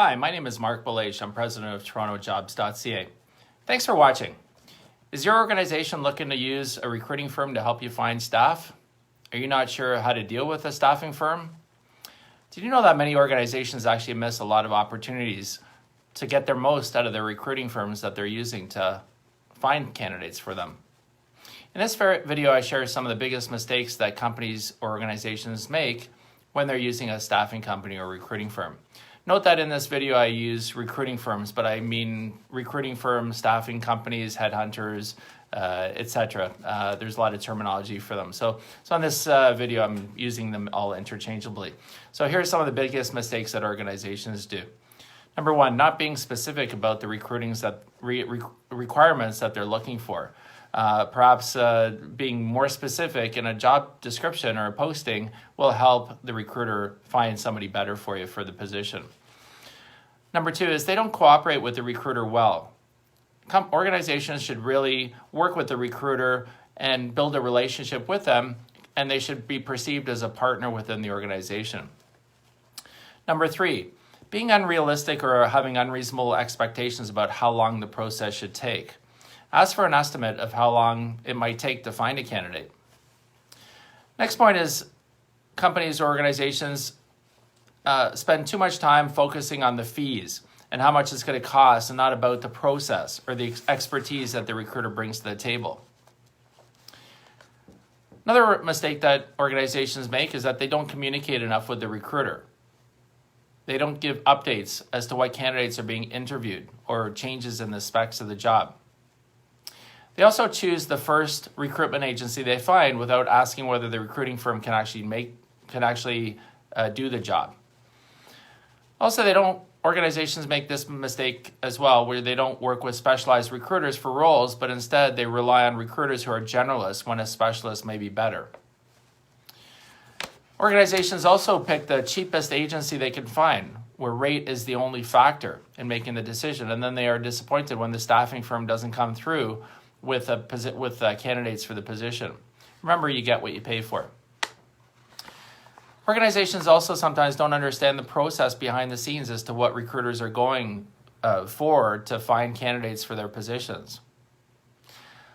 Hi, my name is Marc Belaiche. I'm president of TorontoJobs.ca. Thanks for watching. Is your organization looking to use a recruiting firm to help you find staff? Are you not sure how to deal with a staffing firm? Did you know that many organizations actually miss a lot of opportunities to get their most out of their recruiting firms that they're using to find candidates for them? In this video, I share some of the biggest mistakes that companies or organizations make when they're using a staffing company or recruiting firm. Note that in this video, I use recruiting firms, but I mean recruiting firms, staffing companies, headhunters, etc. There's a lot of terminology for them. So in this video, I'm using them all interchangeably. So here's some of the biggest mistakes that organizations do. Number one, not being specific about the requirements that they're looking for. Perhaps being more specific in a job description or a posting will help the recruiter find somebody better for you for the position. Number two is they don't cooperate with the recruiter well. Organizations should really work with the recruiter and build a relationship with them, and they should be perceived as a partner within the organization. Number three, being unrealistic or having unreasonable expectations about how long the process should take. Ask for an estimate of how long it might take to find a candidate. Next point is companies or organizations spend too much time focusing on the fees and how much it's going to cost and not about the process or the expertise that the recruiter brings to the table. Another mistake that organizations make is that they don't communicate enough with the recruiter. They don't give updates as to what candidates are being interviewed or changes in the specs of the job. They also choose the first recruitment agency they find without asking whether the recruiting firm can actually do the job. Also, organizations make this mistake as well, where they don't work with specialized recruiters for roles, but instead they rely on recruiters who are generalists when a specialist may be better. Organizations also pick the cheapest agency they can find, where rate is the only factor in making the decision, and then they are disappointed when the staffing firm doesn't come through with candidates for the position. Remember, you get what you pay for. Organizations also sometimes don't understand the process behind the scenes as to what recruiters are going for to find candidates for their positions.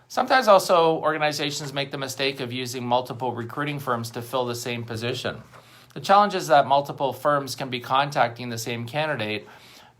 Sometimes also organizations make the mistake of using multiple recruiting firms to fill the same position. The challenge is that multiple firms can be contacting the same candidate,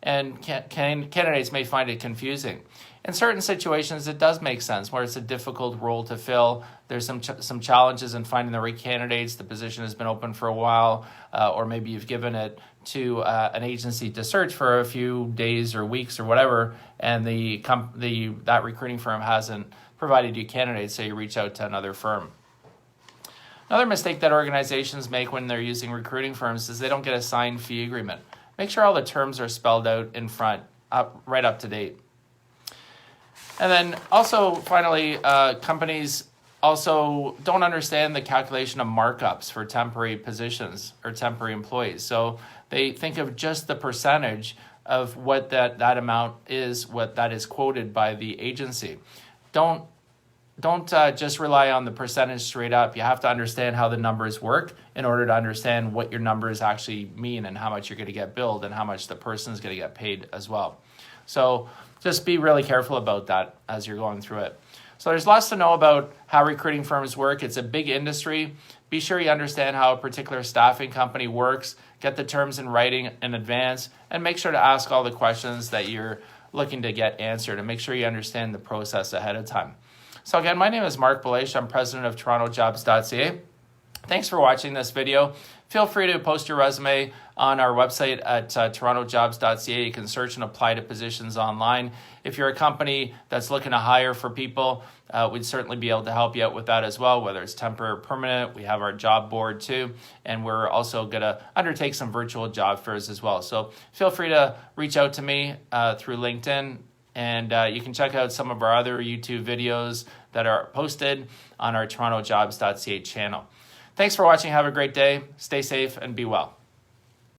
and candidates may find it confusing. In certain situations, it does make sense where it's a difficult role to fill. There's some challenges in finding the right candidates. The position has been open for a while, or maybe you've given it to an agency to search for a few days or weeks or whatever, and that recruiting firm hasn't provided you candidates, so you reach out to another firm. Another mistake that organizations make when they're using recruiting firms is they don't get a signed fee agreement. Make sure all the terms are spelled out in front, right up to date. And then also, finally, companies also don't understand the calculation of markups for temporary positions or temporary employees. So they think of just the percentage of what that amount is, what that is quoted by the agency. Don't just rely on the percentage straight up. You have to understand how the numbers work in order to understand what your numbers actually mean and how much you're going to get billed and how much the person is going to get paid as well. So just be really careful about that as you're going through it. So there's lots to know about how recruiting firms work. It's a big industry. Be sure you understand how a particular staffing company works. Get the terms in writing in advance, and make sure to ask all the questions that you're looking to get answered, and make sure you understand the process ahead of time. So again, my name is Marc Belaiche. I'm president of TorontoJobs.ca. Thanks for watching this video. Feel free to post your resume on our website at TorontoJobs.ca. You can search and apply to positions online. If you're a company that's looking to hire for people, we'd certainly be able to help you out with that as well, whether it's temporary or permanent. We have our job board too, and we're also going to undertake some virtual job fairs as well. So feel free to reach out to me through LinkedIn, and you can check out some of our other YouTube videos that are posted on our TorontoJobs.ca channel. Thanks for watching. Have a great day. Stay safe and be well.